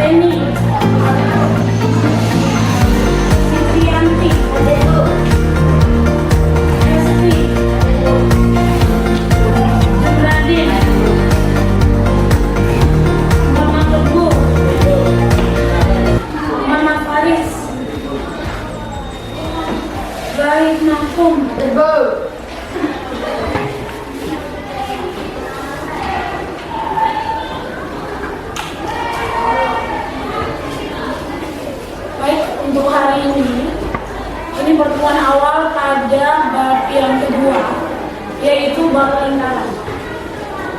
Denny, Sitianti, Esti, Radin, Mama Teguh, Mama Faris, Baik Nakum, untuk hari ini pertemuan awal pada bab yang kedua, yaitu bab lingkaran.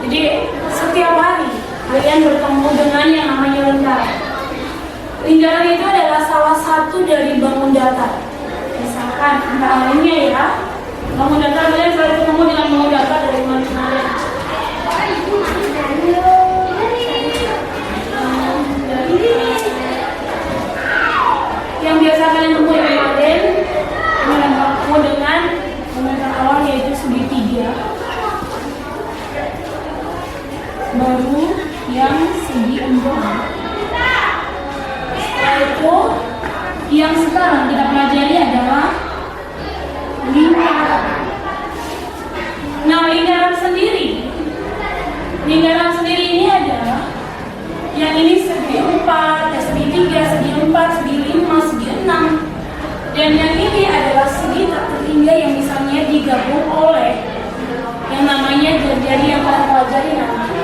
Jadi setiap hari kalian bertemu dengan yang namanya lingkaran. Lingkaran itu adalah salah satu dari bangun datar. Misalkan antara lainnya ya, bangun datar kalian selalu ketemu dengan bangun datar dari mana-mana. Yang biasa kalian temui kemarin, kalian bertemu dengan komentar awal yaitu segitiga, baru yang segi empuk. Setelah itu, yang sekarang kita pelajari adalah lingkaran. Nah, lingkaran sendiri ini adalah yang ini segi 4, segi 3, segi 4, segi 5, segi 6. Dan yang ini adalah segi tak terhingga yang misalnya digabung oleh yang namanya jari yang kalian pelajari nanti.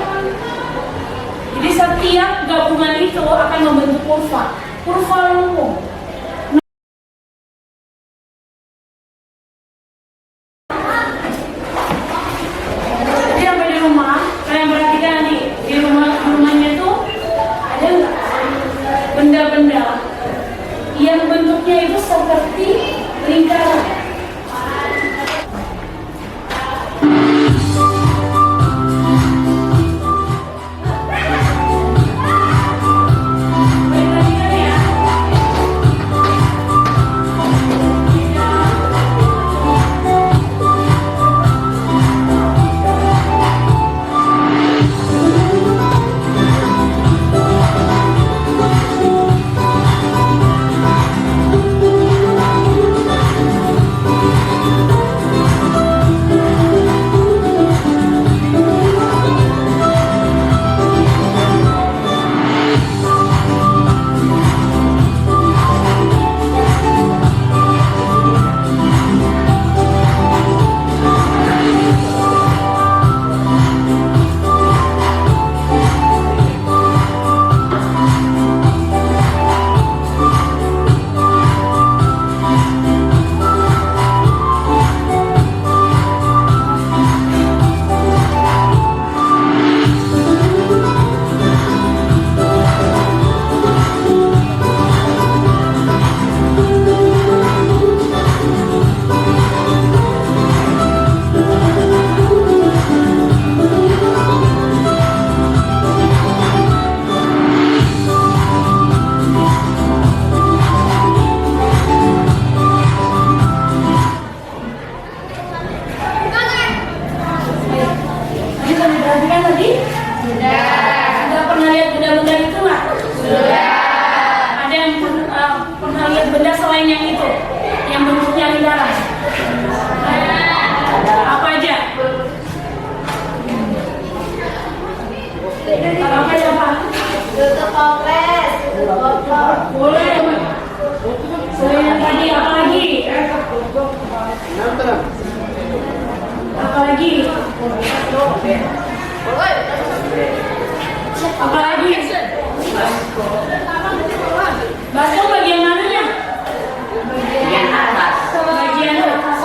Jadi setiap gabungan itu akan membentuk kurva lengkung. Jadi sampai di rumah, kalian perhatikan nanti di rumahnya itu ada nggak benda-benda yang bentuknya itu seperti lingkaran. Boleh. Selain yang tadi apa lagi? Apa lagi? Apa lagi? Baso bagian mananya? Bagian atas. Bagian atas.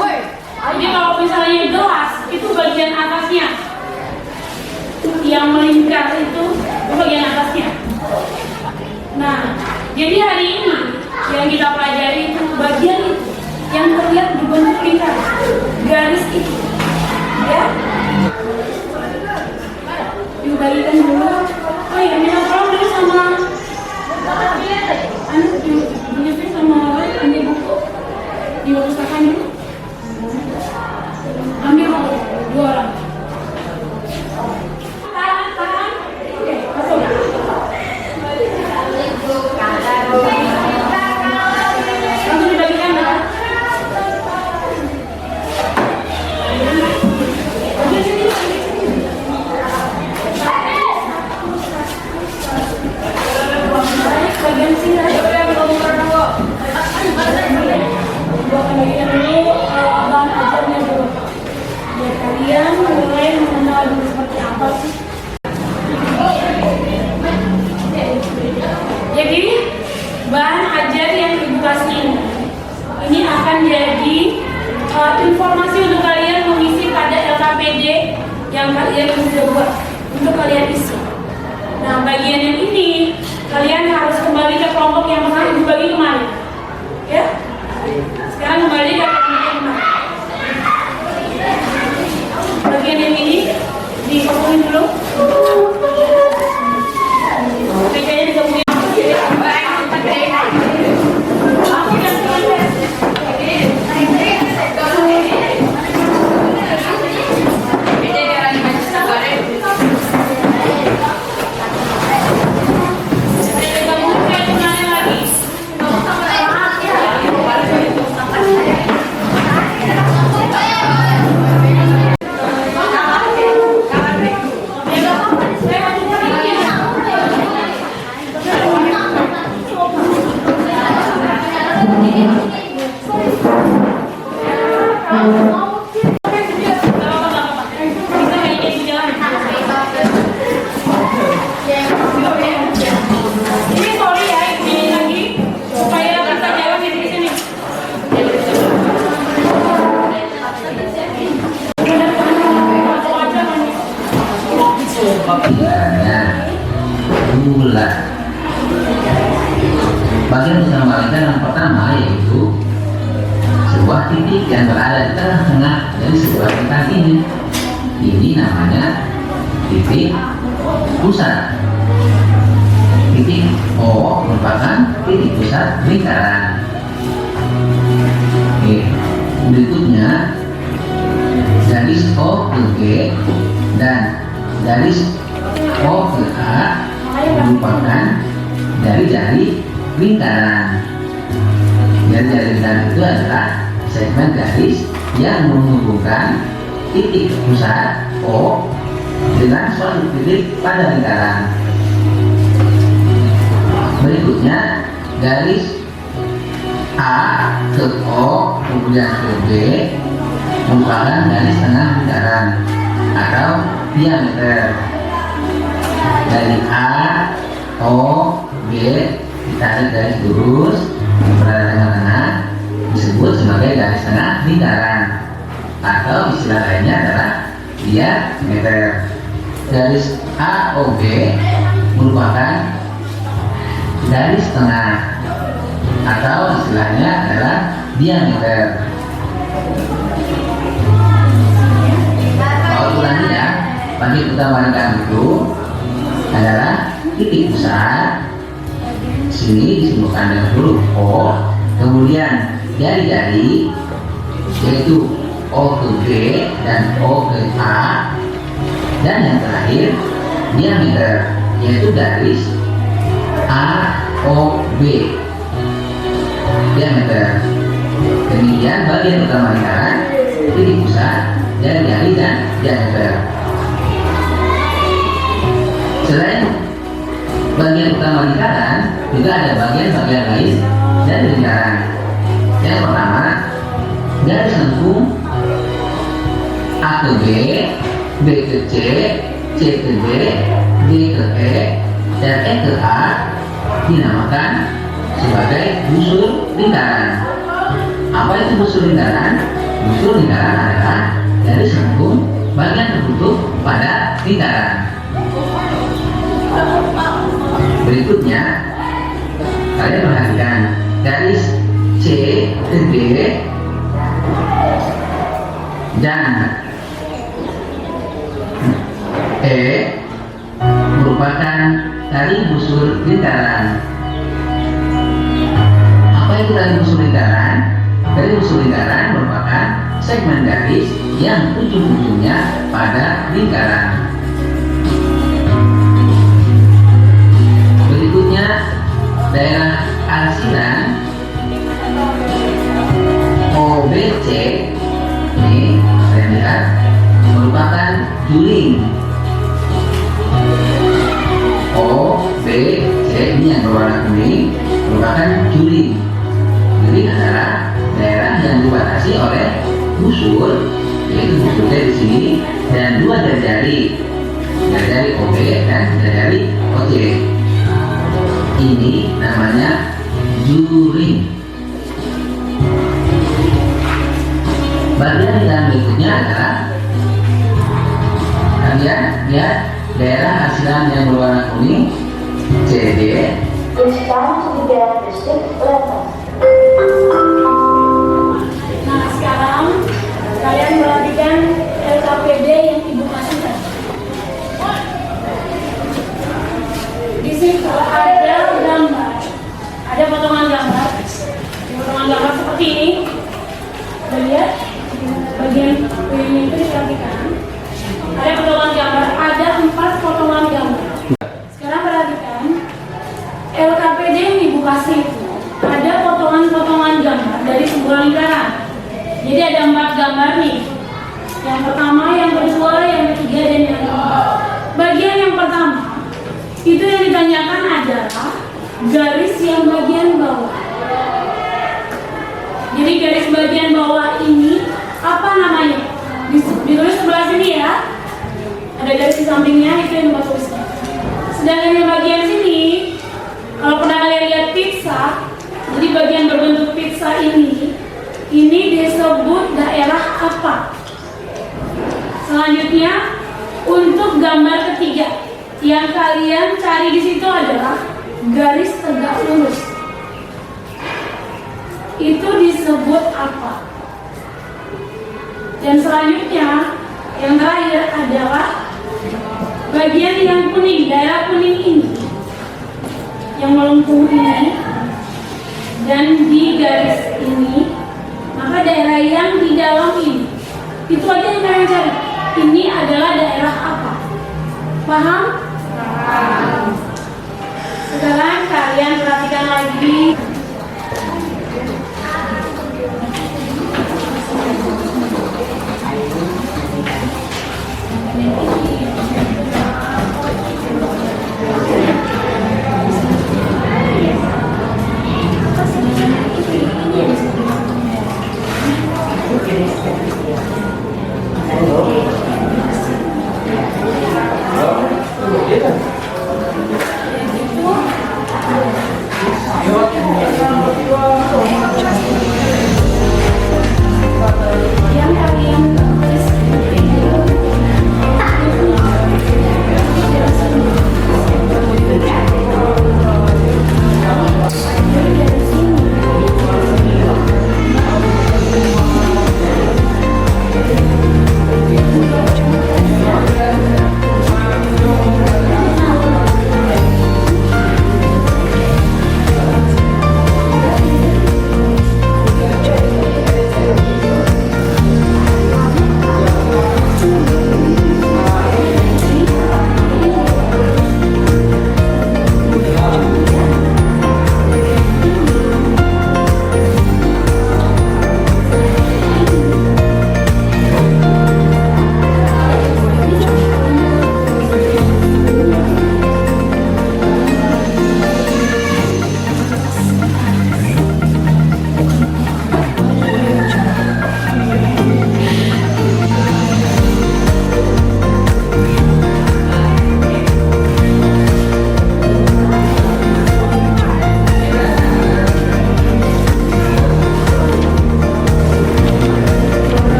Jadi kalau misalnya gelas itu bagian atasnya, yang melingkar itu bagian atasnya. Nah, jadi hari ini yang kita pelajari itu bagian itu yang terlihat berbentuk lingkar, garis itu, ya. Dibagikan dulu. Oh ya, minta tolong dulu sama anak Juniper sama ambil buku di perpustakaan dulu. Ambil buku 2 orang. Tahan. Oke, masuk. apa sih? Jadi bahan ajar yang Ibu kasih ini akan jadi informasi untuk kalian mengisi pada LKPD yang kalian sudah buat untuk kalian isi. Nah, bagian yang ini kalian harus kembali ke kelompok yang pernah Ibu bagi kemarin, ya. Sekarang kembali ke kelompok yang kemarin. Bagian yang ini dikosongin dulu. Kayaknya digabungin. Bagian utama yang pertama yaitu sebuah titik yang berada di tengah-tengah dari sebuah tingkat ini. Ini namanya titik pusat. Titik O merupakan titik pusat lingkaran. Oke. Berikutnya garis O ke G dan garis O ke A merupakan jari-jari lingkaran. Jari-jari lingkaran itu adalah segmen garis yang menghubungkan titik pusat O dengan suatu titik pada lingkaran. Berikutnya garis A ke O kemudian ke B merupakan garis tengah lingkaran atau diameter. Dari A, O, B ditarik garis lurus berada di tengah-tengah disebut sebagai garis tengah lingkaran atau istilah lainnya adalah diameter. Garis AOB merupakan garis tengah atau istilahnya adalah diameter. Ulangi ya, bagian utama lingkaran itu adalah titik pusat. Sini disebutkan dengan huruf O, kemudian jari-jari yaitu O ke B dan O ke A, dan yang terakhir diameter yaitu garis AOB diameter. Demikian bagian utama lingkaran, titik pusat, jari-jari dan diameter. Selain bagian utama lingkaran, juga ada bagian-bagian lain dari lingkaran. Yang pertama, garis lengkung A ke B, B ke C, C ke D, D ke E, dan E ke A dinamakan sebagai busur lingkaran. Apa itu busur lingkaran? Busur lingkaran adalah garis lengkung bagian tertutup pada lingkaran. Berikutnya, kalian perhatikan garis C ke D dan E merupakan tali busur lingkaran. Apa itu tali busur lingkaran? Tali busur lingkaran merupakan segmen garis yang ujung-ujungnya pada lingkaran. Berikutnya, daerah arsiran OBC ini saya lihat merupakan juling. OBC ini yang berwarna kuning merupakan juling. Juling adalah daerah yang dibatasi oleh busur, yaitu busurnya di sini dan dua jari-jari. dari OB dan dari OC. Ini namanya juring. Bagian yang berikutnya adalah kalian lihat daerah asilan yang berwarna kuning CD. It's time to begin the sixth lesson. Nah, sekarang kalian perhatikan LKPD yang ibu kasihkan. Di situ ada gambar, ada potongan gambar. Potongan gambar seperti ini. Lihat bagian ini itu diperhatikan. Ada potongan gambar, ada 4 potongan gambar. Sekarang perhatikan LKPD yang ibu kasih itu ada potongan-potongan gambar dari sebuah lingkaran. Jadi ada 4 gambar nih. Yang pertama, yang kedua, yang ketiga, dan yang keempat. Bagian yang pertama itu yang ditanyakan adalah garis yang bagian bawah. Jadi garis bagian bawah ini apa namanya? Ditulis sebelah sini ya. Ada garis di sampingnya, itu yang Bapak tuliskan. Sedangkan yang bagian sini, kalau pernah kalian lihat pizza, jadi bagian berbentuk pizza ini disebut daerah apa? Selanjutnya, untuk gambar ketiga, yang kalian cari di situ adalah garis tegak lurus. Itu disebut apa? Dan selanjutnya, yang terakhir adalah bagian yang kuning, daerah kuning ini, yang melengkung ini, dan di garis ini, maka daerah yang di dalam ini, itu aja yang kalian cari. Ini adalah daerah apa? Paham? Paham. Sekarang kalian perhatikan lagi. Yang kalian tulis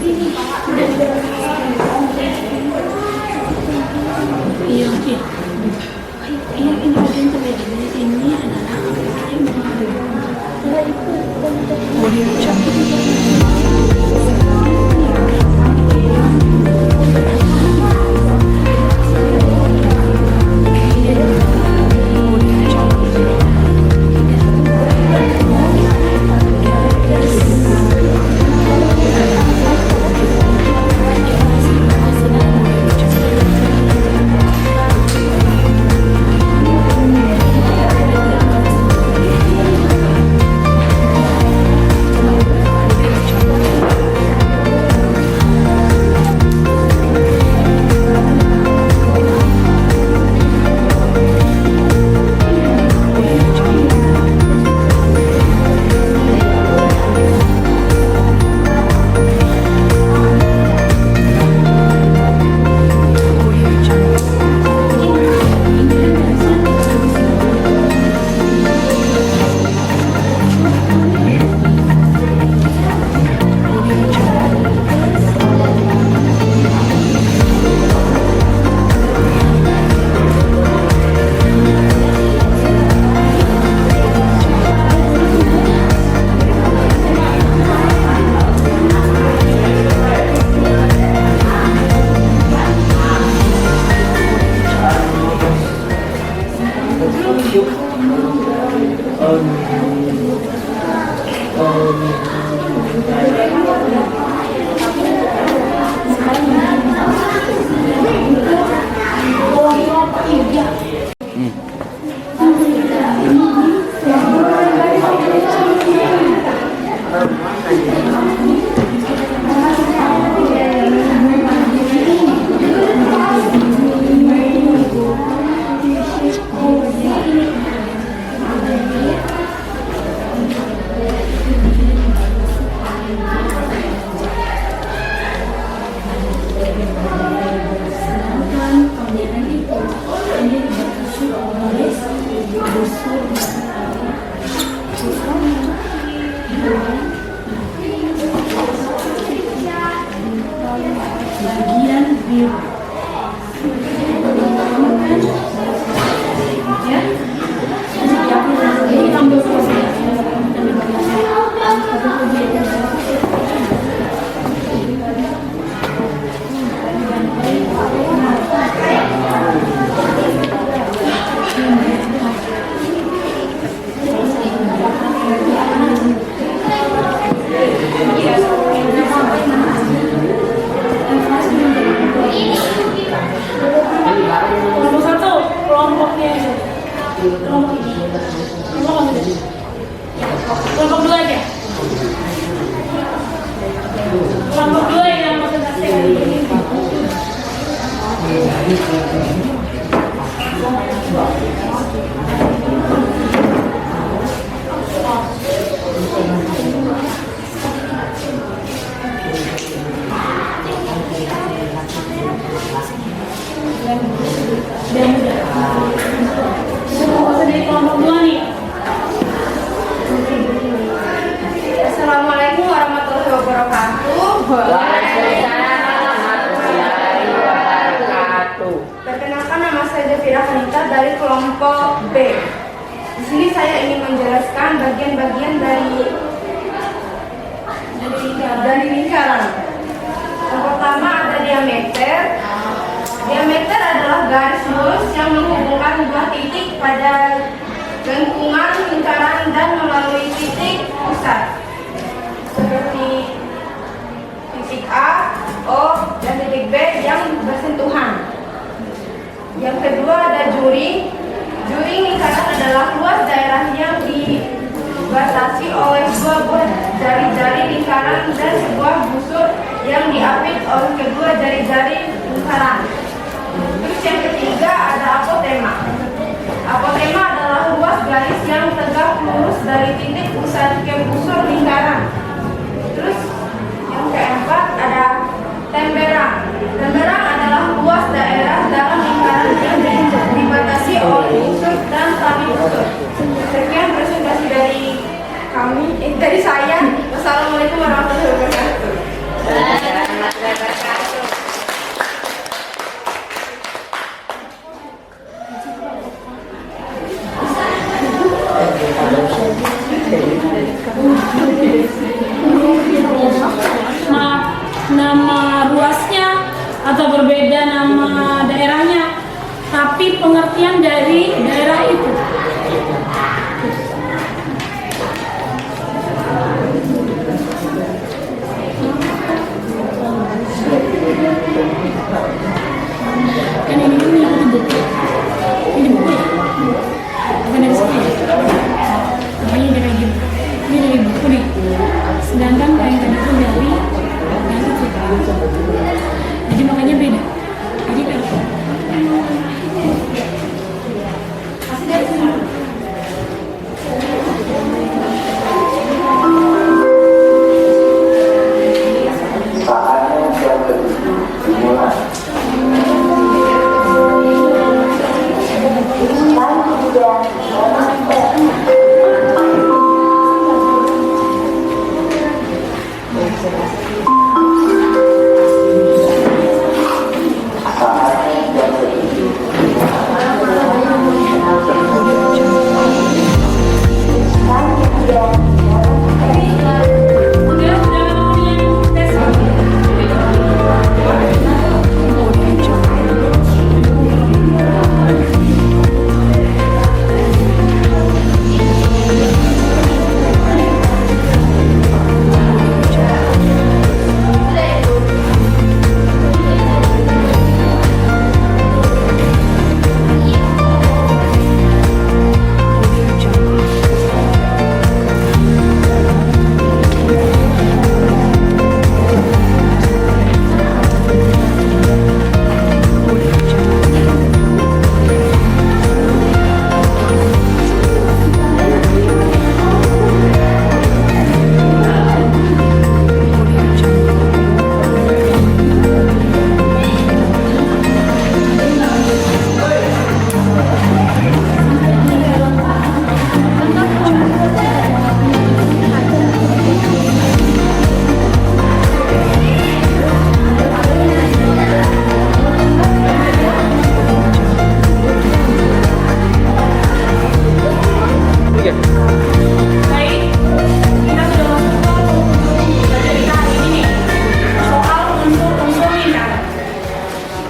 Iya, oke. Ini bagian terbeda. Ini adalah audio chat. Assalamualaikum warahmatullahi wabarakatuh. Waalaikumsalam warahmatullahi wabarakatuh. Perkenalkan, nama saya Jafira Kanita dari kelompok B. Di sini saya ingin menjelaskan bagian-bagian dari lingkaran. Yang pertama ada diameter. Diameter adalah garis lurus yang menghubungkan dua titik pada lengkungan lingkaran dan melalui titik pusat, seperti titik A, O, dan titik B yang bersentuhan. Yang kedua ada juring. Juring lingkaran adalah luas daerah yang dibatasi oleh dua buah jari-jari lingkaran dan sebuah busur yang diapit oleh kedua jari-jari lingkaran. Terus yang ketiga ada apotema. Apotema adalah ruas garis yang tegak lurus dari titik pusat ke busur lingkaran. Terus yang keempat ada temberang. Temberang adalah luas daerah dalam lingkaran yang dibatasi oleh busur dan tali busur. Sekian presentasi dari saya. Wassalamualaikum warahmatullahi wabarakatuh. pengertian dari daerah itu. Kan ini buku. Ini buku ya? Bukan dari sini ya? Makanya dia kayak gitu. Ini dari buku nih. Sedangkan yang tadi itu dari itu. Jadi makanya beda. Jadi kayak pasti dari sini.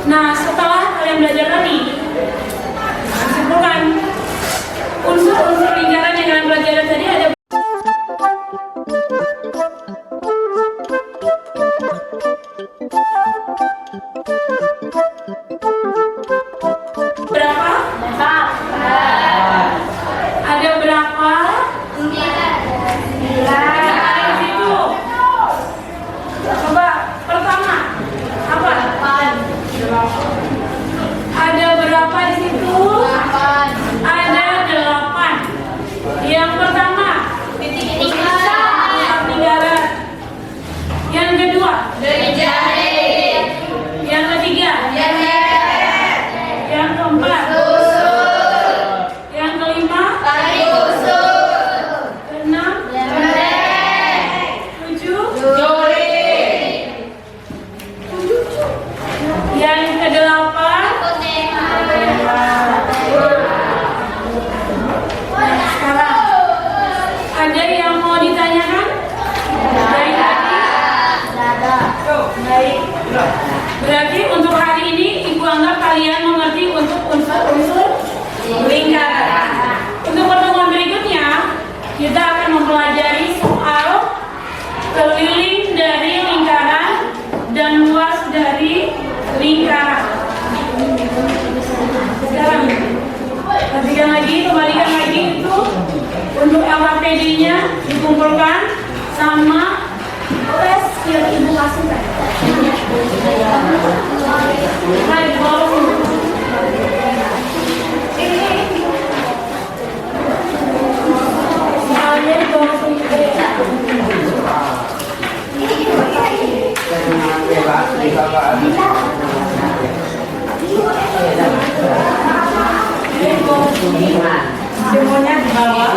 Nah, setelah kalian belajar tadi, simpulkan unsur-unsur lingkaran yang kalian pelajari tadi ada berapa? Ada berapa? 9. Di situ. Coba pertama apa? Ada berapa di situ? Ada 8. Yang pertama lingkaran. Yang kedua yang ketiga yang keempat yang kelima keenam 7 yang kedelapan. Sekarang ada yang mau ditanyakan dari tadi? Baik. Berarti untuk hari ini Ibu anggap kalian mengerti untuk unsur-unsur lingkaran. Untuk pertemuan berikutnya kita akan mempelajari soal keliling dari lingkaran dan luas dari lingkaran. Sekarang perhatikan lagi, kembalikan lagi itu untuk LKPD-nya dikumpulkan sama tes yang Ibu kasihkan. Baik, soalnya di bawah sini. Semuanya di bawah.